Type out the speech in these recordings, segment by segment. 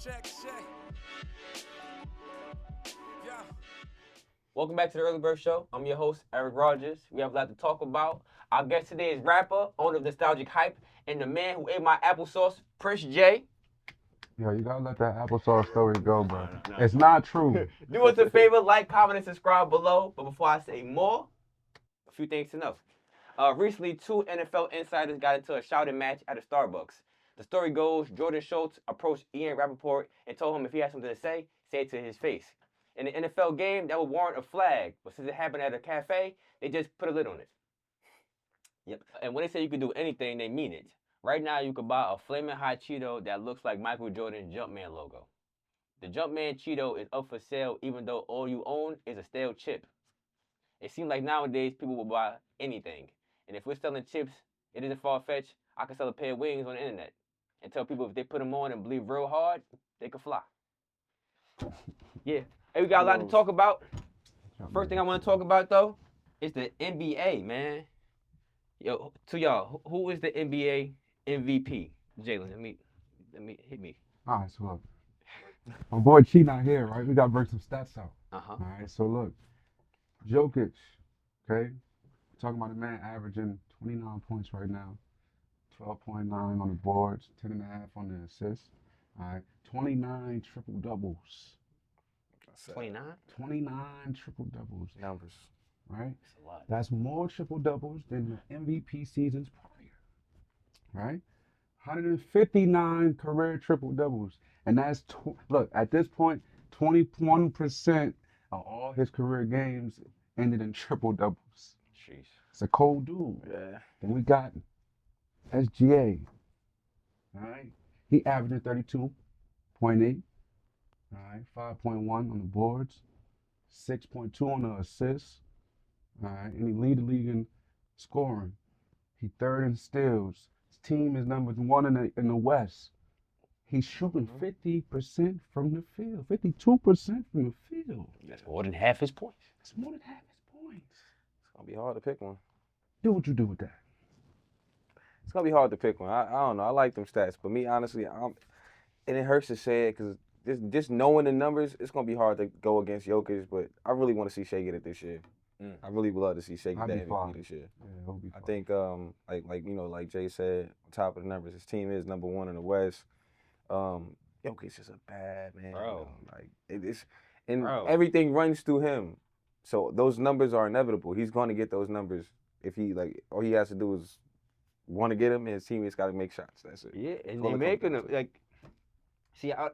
Check. Yeah. Welcome back to the Early Bird Show. I'm your host, Eric Rogers. We have a lot to talk about. Our guest today is rapper, owner of Nostalgic Hype, and the man who ate my applesauce, Prince J. Yo, you gotta let that applesauce story go, bro. No. It's not true. Do us a favor, like, comment, and subscribe below. But before I say more, a few things to know. Recently, two NFL insiders got into a shouting match at a Starbucks. The story goes, Jordan Schultz approached Ian Rappaport and told him if he had something to say it to his face. In the NFL game, that would warrant a flag, but since it happened at a cafe, they just put a lid on it. Yep. And when they say you can do anything, they mean it. Right now, you could buy a flaming hot Cheeto that looks like Michael Jordan's Jumpman logo. The Jumpman Cheeto is up for sale even though all you own is a stale chip. It seems like nowadays people will buy anything. And if we're selling chips, it isn't far-fetched. I can sell a pair of wings on the internet and tell people if they put them on and believe real hard, they can fly. Yeah. Hey, we got a lot to talk about. First thing I want to talk about, though, is the NBA, man. Yo, to y'all, who is the NBA MVP? Jalen, let me hit me. All right, so look, my boy Chi not here, right? We gotta bring some stats out. Uh-huh. All right, so look, Jokic, okay? We're talking about a man averaging 29 points right now, 12.9 on the boards, 10.5 on the assists. All right, 29 triple doubles. 29? 29 triple doubles. Numbers. Right? That's a lot. That's more triple doubles than the MVP seasons prior. Right? 159 career triple doubles. And that's, look, at this point, 21% of all his career games ended in triple doubles. Jeez. It's a cold dude. Yeah. Then we got SGA. All right? He averaging 32.8. All right? 5.1 on the boards, 6.2 on the assists. All right, and he lead the league in scoring. He third in steals. His team is number one in the West. He's shooting 50% from the field, 52% from the field. That's more than half his points. That's more than half his points. It's gonna be hard to pick one. Do what you do with that. It's gonna be hard to pick one. I don't know. I like them stats, but me honestly, and it hurts to say it because just knowing the numbers, it's gonna be hard to go against Jokic. But I really want to see Shea get it this year. I really would love to see Shea get I'd that be fine. MVP this year. Yeah, he'll be I fine. think like you know like Jay said, on top of the numbers, his team is number one in the West. Jokic is a bad man, Bro. you know, like it's and Bro. everything runs through him. So those numbers are inevitable. He's going to get those numbers if he like. All he has to do is want to get them, and his teammates got to make shots. That's it. Yeah, and all they it comes making down them to. like. See, I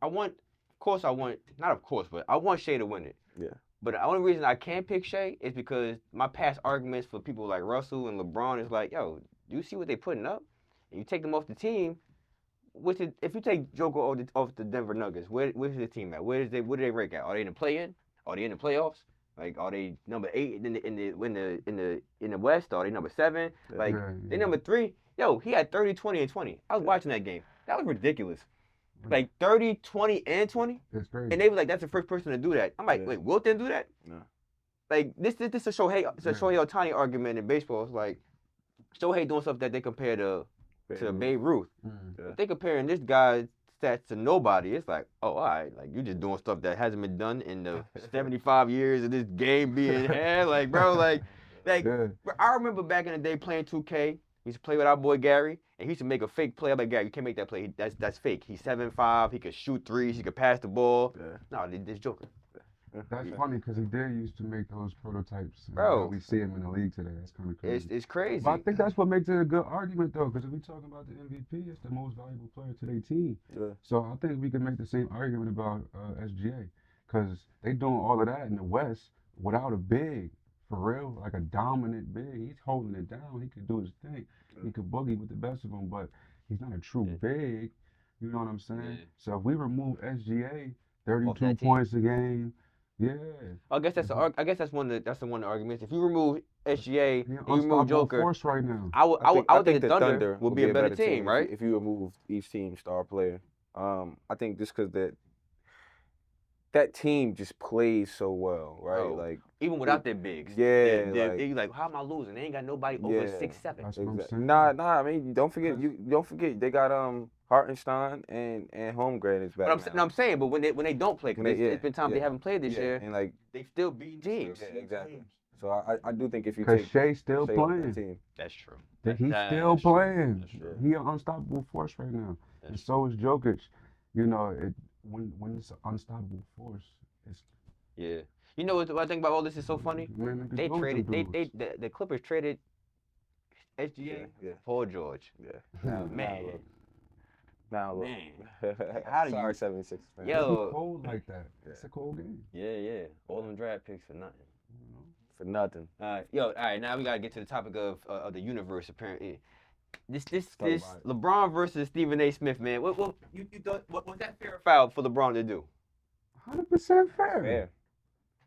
want, of course, I want not of course, but I want Shea to win it. Yeah. But the only reason I can't pick Shea is because my past arguments for people like Russell and LeBron is like, yo, do you see what they putting up? And you take them off the team. If you take Joker off the Denver Nuggets, where's the team at? Where do they rank at? Are they in the play-in? Are they in the playoffs? Like, are they number 8 in the West? Are they number 7? Like, they number 3. Yo, he had 30, 20, and 20. I was watching that game. That was ridiculous. Like 30, 20, and 20. It's crazy. And they were like, that's the first person to do that. I'm like, wait, Wilt didn't do that? No. Like, this is a Shohei Ohtani argument in baseball. It's like, Shohei doing stuff that they compare to Babe Ruth. Mm. If they comparing this guy's stats to nobody, it's like, oh, all right, like you just doing stuff that hasn't been done in the 75 years of this game being had. Like, bro, Yeah. bro, I remember back in the day playing 2K. We used to play with our boy Gary, and he used to make a fake play. I'm like, Gary, you can't make that play. That's fake. He's 7'5". He could shoot threes. He could pass the ball. Yeah. No, this Joker. That's funny because he did used to make those prototypes. And Bro. now we see him in the league today. That's kind of crazy. It's crazy. But I think that's what makes it a good argument, though, because if we're talking about the MVP, it's the most valuable player to their team. Yeah. So I think we can make the same argument about SGA, because they doing all of that in the West without a big, for real, like a dominant big. He's holding it down. He could do his thing. He could boogie with the best of them, but he's not a true big. You know what I'm saying? Yeah. So if we remove SGA, Off 32 that team. points a game, yeah. I guess that's one of the arguments. If you remove SGA He and you remove unstoppable Joker, force right now. I would think the Thunder would be a better team, right? If you remove each team's star player. I think just because that that team just plays so well, right? Bro, Like even without their bigs. yeah, They like, how am I losing? They ain't got nobody over yeah. 6'7". That's what I'm Exactly. saying. Nah. I mean, don't forget they got Hartenstein and Holmgren is back now. I'm saying, but when they don't play, because it's been times they yeah, haven't played this year, and like they still beating teams. yeah, exactly. So I do think if you Because take Shea still Shea off that playing. team, That's true. He's still That's true. playing. That's true. He an unstoppable force right now. That's And so is Jokic. You know, when it's an unstoppable force, it's Yeah. You know what I think about all this is so funny? man, niggas They know traded them dudes. the Clippers traded SGA yeah, for George. yeah. Now Man. look, now look. Man. How do Sorry, you 76 fans. Yo. It's cold like that. Yeah. It's a cold game. Yeah. All them draft picks for nothing. You know? For nothing. All right, now we gotta get to the topic of the universe apparently. This talk about it. LeBron versus Stephen A. Smith, man. What you thought what was that fair or foul for LeBron to do? 100% fair. Fair.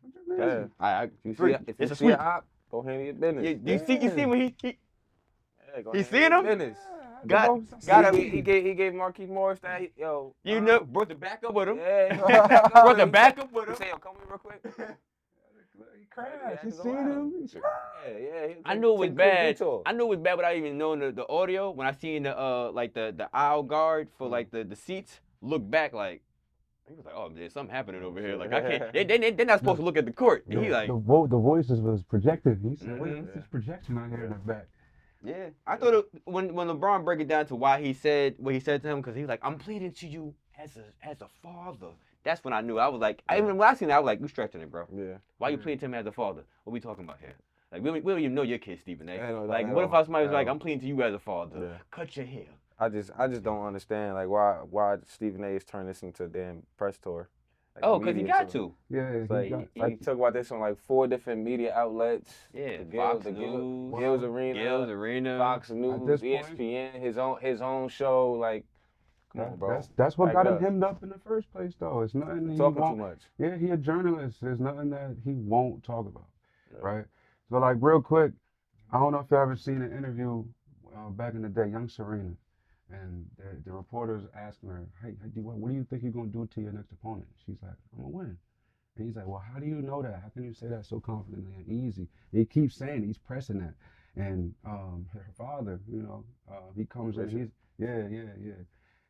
What you mean? Fair. I If you agree. see, if It's you a see sweep. a op, go handle your business. You see when he Yeah, go he handle seeing your him? business. Got He gave Marquise Morris that yo. You know, brought the backup with him. Yeah, Brought the backup with He him. said, yo, come here real quick. He crashed. You That's seen wild. him? Yeah. I knew it was Take bad. detour. I knew it was bad without even knowing the audio. When I seen the like the aisle guard for like the seats, look back like he was like, oh, there's something happening over here. Like I can't. They're not supposed to look at the court. And he like, the voices was projected. He said, "Wait, Mhm. what's this projection I hear in the back?" yeah. I thought when LeBron break it down to why he said what he said to him, because he was like, I'm pleading to you as a father. That's when I knew. I was like, even when I seen that, I was like, you stretching it, bro. Yeah. Why you pleading to him as a father? What we talking about here? Like we don't even know your kid, Stephen A. Yeah, no, Like not what at if all. somebody was Not like, at all. I'm pleading to you as a father. Yeah. Cut your hair. I just don't understand like why Stephen A. is turning this into a damn press tour. Like, Oh, because he media got tour. to. Yeah, It's like he talked about this on like 4 different media outlets. Yeah, The Fox the News, Gills Arena, Gills Arena. Fox News, this point- ESPN, his own show. Like, come on, bro. That's what Back got it him up. hemmed up in the first place, though. It's nothing he Talking too won't. much. Yeah, he a journalist. There's nothing that he won't talk about, Yeah. right? So, like, real quick, I don't know if you ever seen an interview back in the day, young Serena, and the reporters asking her, "Hey, what do you think you're gonna do to your next opponent?" She's like, "I'm gonna win." And he's like, "Well, how do you know that? How can you say that so confidently and easy?" And he keeps saying it, he's pressing that. And her father, he comes in. Richard. Yeah.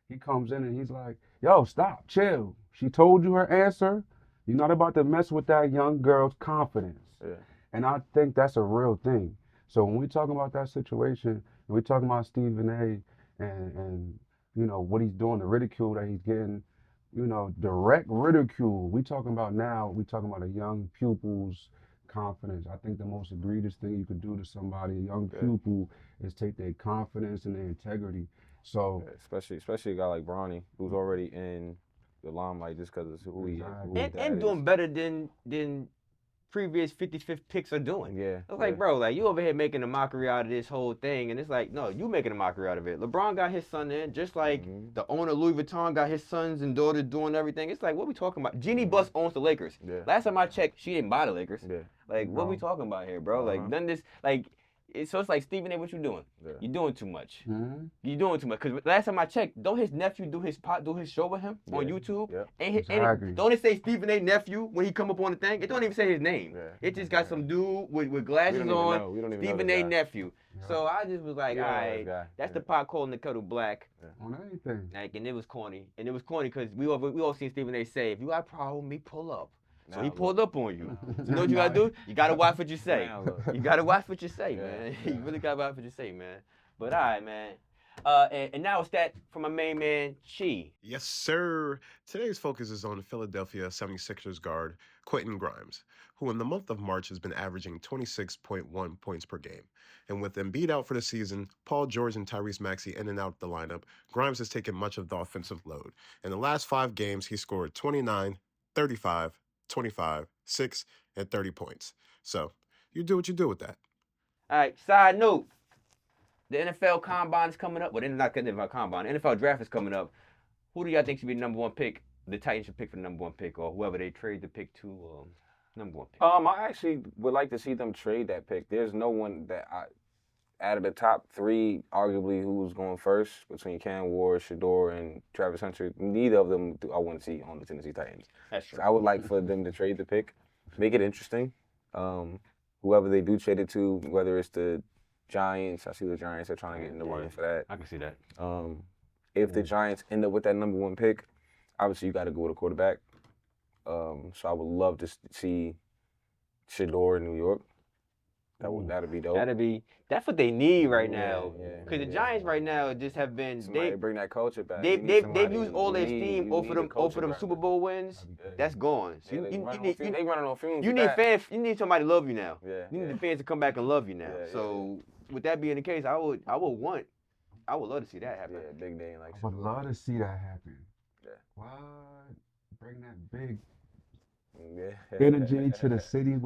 He comes in and he's like, "Yo, stop, chill. She told you her answer. You're not about to mess with that young girl's confidence." Yeah. And I think that's a real thing. So when we talking about that situation, and we talking about Stephen A. and what he's doing, the ridicule that he's getting, direct ridicule. We talking about a young pupil's confidence. I think the most egregious thing you could do to somebody, a young pupil, is take their confidence and their integrity. So Yeah, especially a guy like Bronny, who's already in the limelight just because of who he is. Who his dad And is. doing better than previous 55th picks are doing. Yeah. It's like, bro, like you over here making a mockery out of this whole thing, and it's like, no, you making a mockery out of it. LeBron got his son in, just like the owner of Louis Vuitton got his sons and daughters doing everything. It's like, what we talking about? Jeannie Buss owns the Lakers. Yeah. Last time I checked, she didn't buy the Lakers. Yeah. Like, what we talking about here, bro? Like, none of this, like, so it's like, Stephen A., what you doing? Yeah. You doing too much. mhm. You doing too much. Because last time I checked, don't his nephew do his show with him on YouTube? Yeah. Exactly. Don't it say Stephen A. nephew when he come up on the thing? It don't even say his name. Yeah. It just got some dude with glasses We don't even on, know. We don't even know Stephen this A. guy. nephew. Yeah. So I just was like, We all don't know this right, guy. that's Yeah. the pot calling the kettle black. On anything. Like, and it was corny. And it was corny because we all seen Stephen A. say, if you got a problem with me, pull up. So he Now pulled up on you. look. So you know what you gotta do? You gotta watch what you say. Now look. You gotta watch what you say, Yeah, man. yeah. You really gotta watch what you say, man. But all right, man. And now it's that from my main man, Chi. Yes, sir. Today's focus is on Philadelphia 76ers guard Quentin Grimes, who in the month of March has been averaging 26.1 points per game. And with Embiid out for the season, Paul George and Tyrese Maxey in and out the lineup, Grimes has taken much of the offensive load. In the last 5 games, he scored 29, 35, 25, 6, and 30 points. So, you do what you do with that. All right, side note. The NFL Combine is coming up. Well, they're not the NFL Combine. The NFL Draft is coming up. Who do y'all think should be the number one pick? The Titans should pick for the number one pick, or whoever they trade the pick to, number one pick. I actually would like to see them trade that pick. There's no one that out of the top three, arguably who's going first between Cam Ward, Shador, and Travis Hunter, neither of them I want to see on the Tennessee Titans. That's true. So I would like for them to trade the pick, make it interesting. Whoever they do trade it to, whether it's the Giants, I see the Giants are trying to get in the running for that. I can see that. If the Giants end up with that number one pick, obviously you got to go with a quarterback. So I would love to see Shador in New York. That'd be dope. That's what they need right Yeah, now. yeah, Because the yeah. Giants right now just have been Somebody bring that culture back. they've You need they've somebody- used all their you steam need over a them culture burner. Super Bowl wins. Yeah. That's gone. So Yeah, you they running on fumes. you with need that. you need somebody to love you now. Yeah, You need yeah. the fans to come back and love you now. Yeah, So with that being the case, I would love to see that happen. Yeah, big day like. I would love to see that happen. Yeah. What? Bring that big Yeah. energy to the city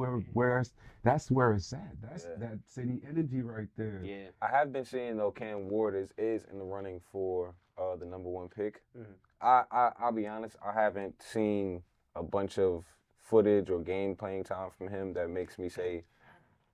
that's where it's at. That's Yeah. that city energy right there. Yeah. I have been seeing though Cam Ward is in the running for the number one pick. Mhm. I'll be honest, I haven't seen a bunch of footage or game playing time from him that makes me say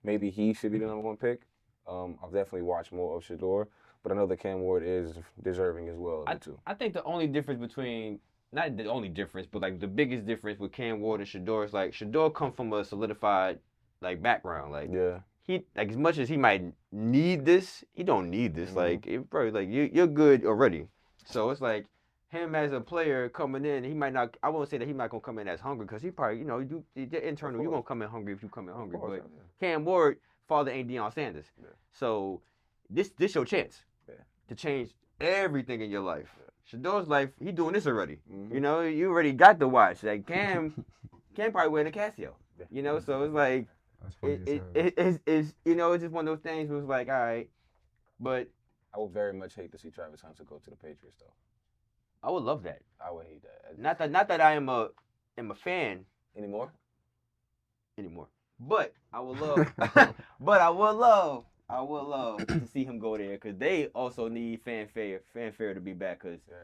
maybe he should be the number one pick. I've definitely watched more of Shador, but I know that Cam Ward is deserving as well of it too. I think the only difference between not the only difference, but like the biggest difference with Cam Ward and Shador is like Shador come from a solidified like background. Like Yeah. he like as much as he might need this, he don't need this. Mhm. Like it, bro, like you're good already. So it's like him as a player coming in, he might not. I won't say that he might gonna come in as hungry because he probably you're internal. You're gonna come in hungry if you come in hungry. course, But yeah. Cam Ward, father ain't Deion Sanders. Yeah. So this your chance Yeah. to change everything in your life. Shador's life, he doing this already. Mhm. You know, you already got the watch. Like Cam probably wearing a Casio. Yeah. You know, so it's like That's funny as hell. it's it's just one of those things where it's like, all right, but I would very much hate to see Travis Hunter go to the Patriots though. I would love that. I would hate that. Not that I am a fan Anymore? anymore, but I would love, I would love to see him go there because they also need fanfare to be back because Yeah.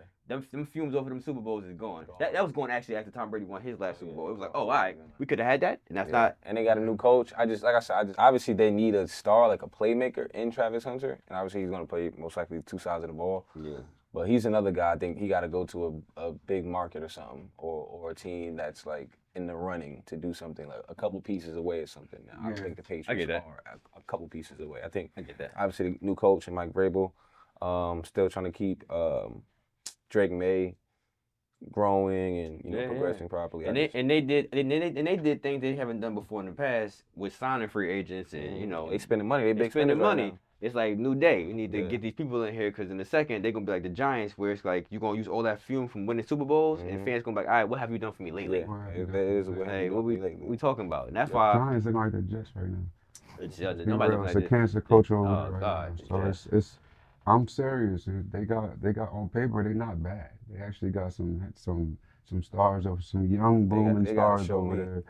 them fumes over them Super Bowls is gone. Gone. That was going actually after Tom Brady won his last Super Yeah, Bowl. It was like, gone. oh, all right, we could have had that, and that's Yeah. not. And they got a new coach. Like I said, obviously they need a star, like a playmaker in Travis Hunter, and obviously he's going to play most likely two sides of the ball. Yeah. But he's another guy. I think he got to go to a big market or something, or a team that's like in the running to do something like a couple pieces away or something. I Yeah. think the Patriots I get that. are a couple pieces away. I think I get that. obviously the new coach and Mike Vrabel, still trying to keep Drake May growing and Yeah, yeah. progressing properly. And they did things they haven't done before in the past with signing free agents and they spending money. They they big spending spenders right money. now. It's like new day. We need to Yeah. get these people in here because in a second they're gonna be like the Giants, where it's like you're gonna use all that fume from winning Super Bowls, and Mhm. fans gonna be like, all right, what have you done for me lately? Yeah, Right. that is what Hey, happened what we lately. talking about? And that's Yeah. why Giants looking like the Jets right now. it's, Be nobody real, looking it's like a this. cancer culture over Oh, there right God, now. So yeah. it's I'm serious. They got on paper they're not bad. They actually got some stars over some young blooming they gotta stars show over me. there,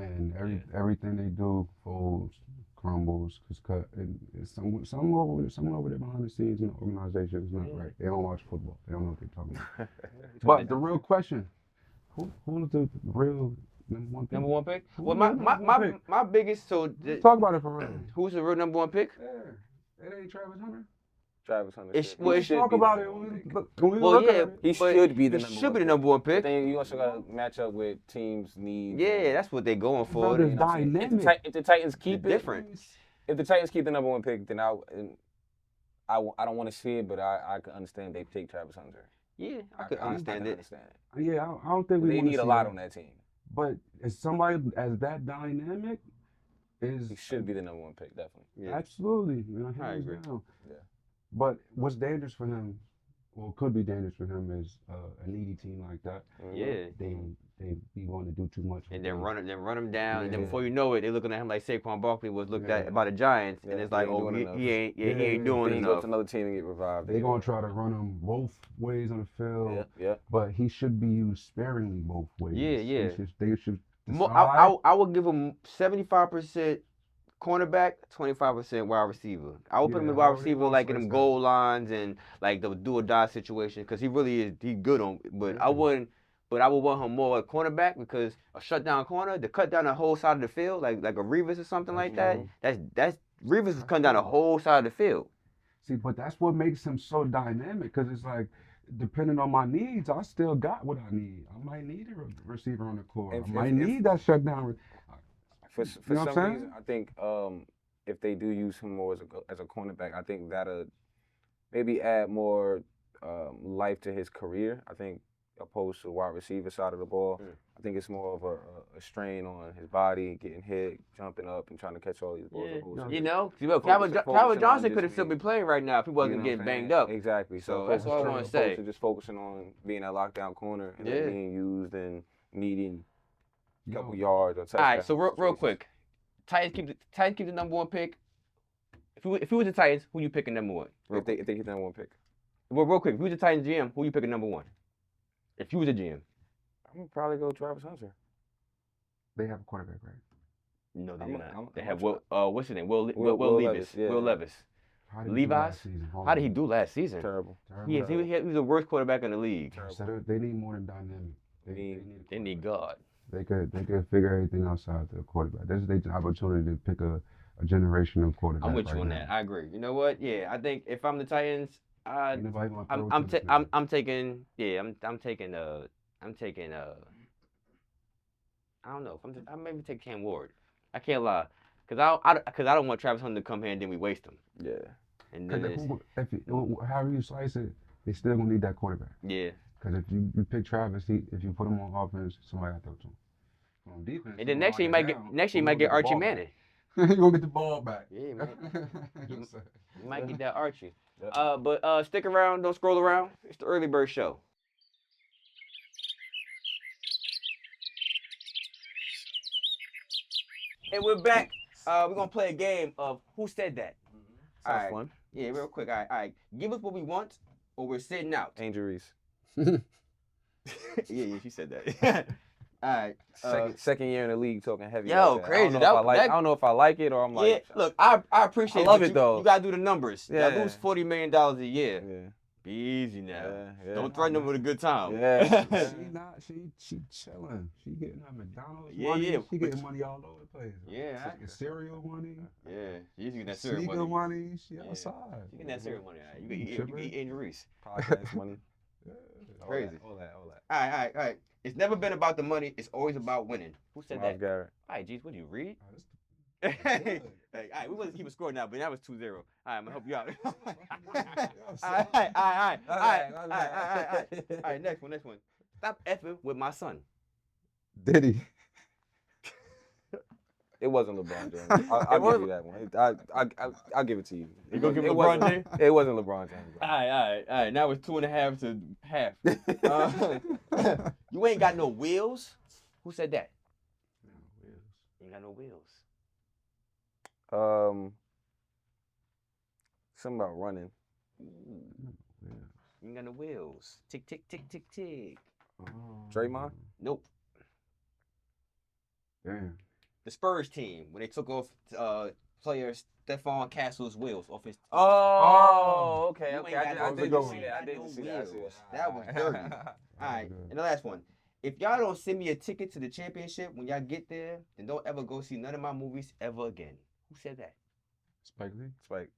and everything they do folds, crumbles, because some over there behind the scenes in the organization is not right. They don't watch football. They don't know what they're talking about. But the real question: who's the real number one pick? Number one pick. Who's Well, the number one pick? my biggest Let's talk about it for real. who's the real number one pick? Yeah, it ain't Travis Hunter. Travis Hunter. It's- should- well, he it should Talk be about the it number when one we pick. look yeah, at it. He but should be the it number should one be the pick. number one But pick. then you also got to match up with teams' needs. Yeah, that's what they going for. Brothers You know what I'm saying? dynamic. If the Titans keep it, different. if the Titans keep the number one pick, then I don't want to see it, but I can understand they take Travis Hunter. Yeah, I could understand can it. understand it. Yeah, I don't think we They wanna need a see lot that. on that team. But as somebody as that dynamic is He should be the number one pick, definitely. Yeah. absolutely. I hands agree. down. Yeah. But what's dangerous for him, well, could be dangerous for him is a needy team like that. Yeah. They be wanting to do too much. And then run him down, and then Yeah. before you know it, they're looking at him like Saquon Barkley was looked at Yeah. by the Giants, and Yeah, it's like, he ain't oh, doing enough. he ain't Yeah. doing Then he go enough. to another team and get revived. They're gonna try to run him both ways on the field. Yeah. But he should be used sparingly both ways. Yeah. They should More, decide. I would give him 75% cornerback, 25% wide receiver. I would put him Yeah, in wide I would receiver also like in say them so. goal lines and like the do or die situation because he really is good on. But I Yeah. wouldn't. But I would want him more a cornerback because a shutdown corner to cut down the whole side of the field like a Revis or something like that. true. Reeves is cutting down the whole side of the field. See, but that's what makes him so dynamic. Cause it's like, depending on my needs, I still got what I need. I might need a receiver on the court. I might need that shutdown. For You know what some I'm reason, saying? I think if they do use him more as a cornerback, I think that'll maybe add more life to his career. I think opposed to the wide receiver side of the ball, I think it's more of a strain on his body, getting hit, jumping up, and trying to catch all these balls. Yeah. You know, focusing Calvin on Johnson could just have still being- been playing right now if he You wasn't know what getting I'm banged saying? up. Exactly. So that's all I want to say. Opposed to just focusing on being a lockdown corner and then being used and needing a couple yards or touchdowns. All right, so real quick, Titans keep the number one pick. If you was the Titans, who you picking number one? If they get number one pick, Well, real quick, if you was the Titans GM, who you picking number one? If you was a GM. I'm gonna probably go Travis Hunter. They have a quarterback, right? No, they I'm do a- not. I'm- They I'm have a- what's his name? Will Will Levis. Levis, yeah. Will Levis. How did he do last Levi's? season? How did he do last season? Terrible. He was the worst quarterback in the league. So they need more than dynamic. They need God. They could figure everything outside the quarterback. This is their opportunity to pick a generational quarterback. I'm with you right on now. that. I agree. You know what? Yeah, I think if I'm the Titans, Ain't nobody gonna throw I'm to this nigga. taking I don't know. I maybe take Cam Ward. I can't lie, cause I don't want Travis Hunter to come here and then we waste him. Yeah. And then However you slice it, they still gonna need that quarterback. yeah. Because if you pick Travis, if you put him on offense, somebody got to throw to him. On defense, And then next year you might get Archie Manning. You gonna get the ball back. Yeah, man. You You might get that Archie. Yeah. But stick around. Don't scroll around. It's the Early Bird Show. And we're back. We're gonna play a game of Who Said That. All Sounds right. fun. Yeah, real quick. All right. Give us what we want, or we're sitting out. Angel Reese. yeah, she said that. All right. Second year in the league talking heavy. Yo, like that. crazy. I don't know if I like it or I'm like. Yeah, look, I appreciate I love but it, though. You gotta do the numbers. Yeah. You lose $40 million a year. Yeah. Be easy now. Yeah. Don't threaten them with a good time. Yeah. she chilling. She getting her McDonald's Yeah, money. yeah. She getting money all over the place. Yeah, She getting cereal money. Yeah, she's getting that cereal Sneaker money. money. She Yeah. outside. She getting that cereal money. All right. You Tripping. can eat Angel Reese. Podcast money. Yeah. Crazy. All that. All right. It's never been about the money. It's always about winning. Who said Miles that? Garrett. All right, geez, what do you read? Oh, this- Hey, all right, we wasn't keeping score now, but that was 2-0. All right, I'm gonna help you out. All right, next one. Stop effing with my son. Did he? It wasn't LeBron James. I'll give you that one. I'll give it to you. You gonna give it LeBron wasn't- James? It wasn't LeBron James. All right. Now it's 2.5 to half. You ain't got no wheels. Who said that? You ain't got no wheels. Something about running. You ain't got no wheels. Tick, tick, tick, tick, tick. Draymond. Nope. Damn. The Spurs team when they took off player Stephon Castle's wheels off his. Oh, okay. You Okay. ain't I got didn't no- see you that. I ain't didn't got see no that. wheels. That was dirty. All right, and the last one. If y'all don't send me a ticket to the championship when y'all get there, then don't ever go see none of my movies ever again. Who said that? Spike Lee. Spike.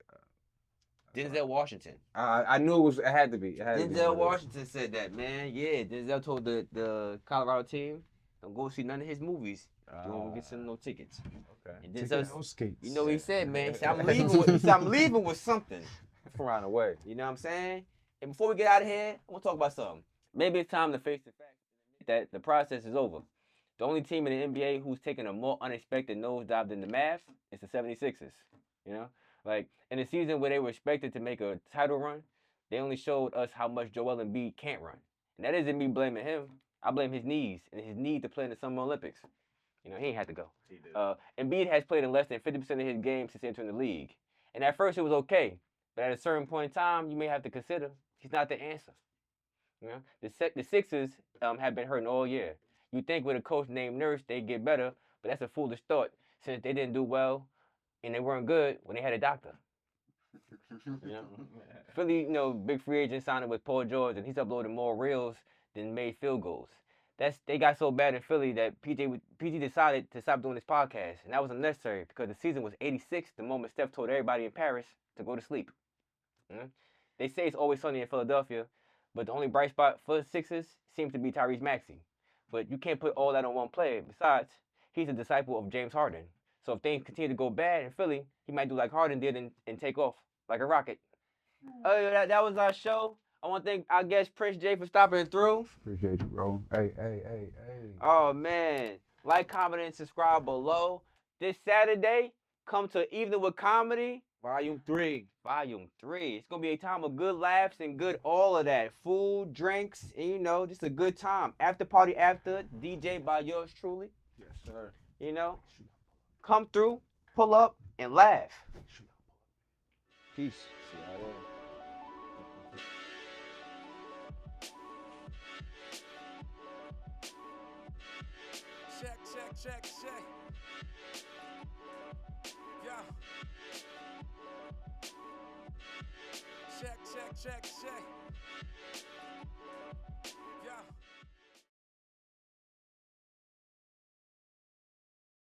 Denzel Washington. I knew it had to be. It had to be Denzel one of those. Washington said that, man. Yeah, Denzel told the Colorado team, don't go see none of his movies. You won't get some no tickets. Okay. And Taking Denzel, those skates. you know what he said, man? He said, I'm leaving with something. From around the way. You know what I'm saying? And before we get out of here, I want to talk about something. Maybe it's time to face the fact that the process is over. The only team in the NBA who's taken a more unexpected nosedive than the Mavs is the 76ers. You know? Like, in a season where they were expected to make a title run, they only showed us how much Joel Embiid can't run. And that isn't me blaming him. I blame his knees and his need to play in the Summer Olympics. You know, he ain't had to go. He did. Embiid has played in less than 50% of his games since entering the league. And at first it was okay. But at a certain point in time, you may have to consider he's not the answer. You know? The Sixers have been hurting all year. You think with a coach named Nurse, they'd get better, but that's a foolish thought since they didn't do well and they weren't good when they had a doctor. You know? Philly, big free agent signing with Paul George, and he's uploaded more reels than made field goals. they got so bad in Philly that PG decided to stop doing this podcast, and that was unnecessary because the season was 86 the moment Steph told everybody in Paris to go to sleep. Mm? They say it's always sunny in Philadelphia, but the only bright spot for the Sixers seems to be Tyrese Maxey. But you can't put all that on one player. Besides, he's a disciple of James Harden. So if things continue to go bad in Philly, he might do like Harden did and take off like a rocket. That was our show. I want to thank our guest Prince J for stopping through. Appreciate you, bro. Hey. Oh man, like, comment, and subscribe below. This Saturday, come to Evening with Comedy, Volume 3. Volume 3. It's gonna be a time of good laughs and good all of that. Food, drinks, and just a good time. After party after, DJ by yours truly. Yes, sir. Come through, pull up, and laugh. Peace. See y'all there. Check. Yeah. Check.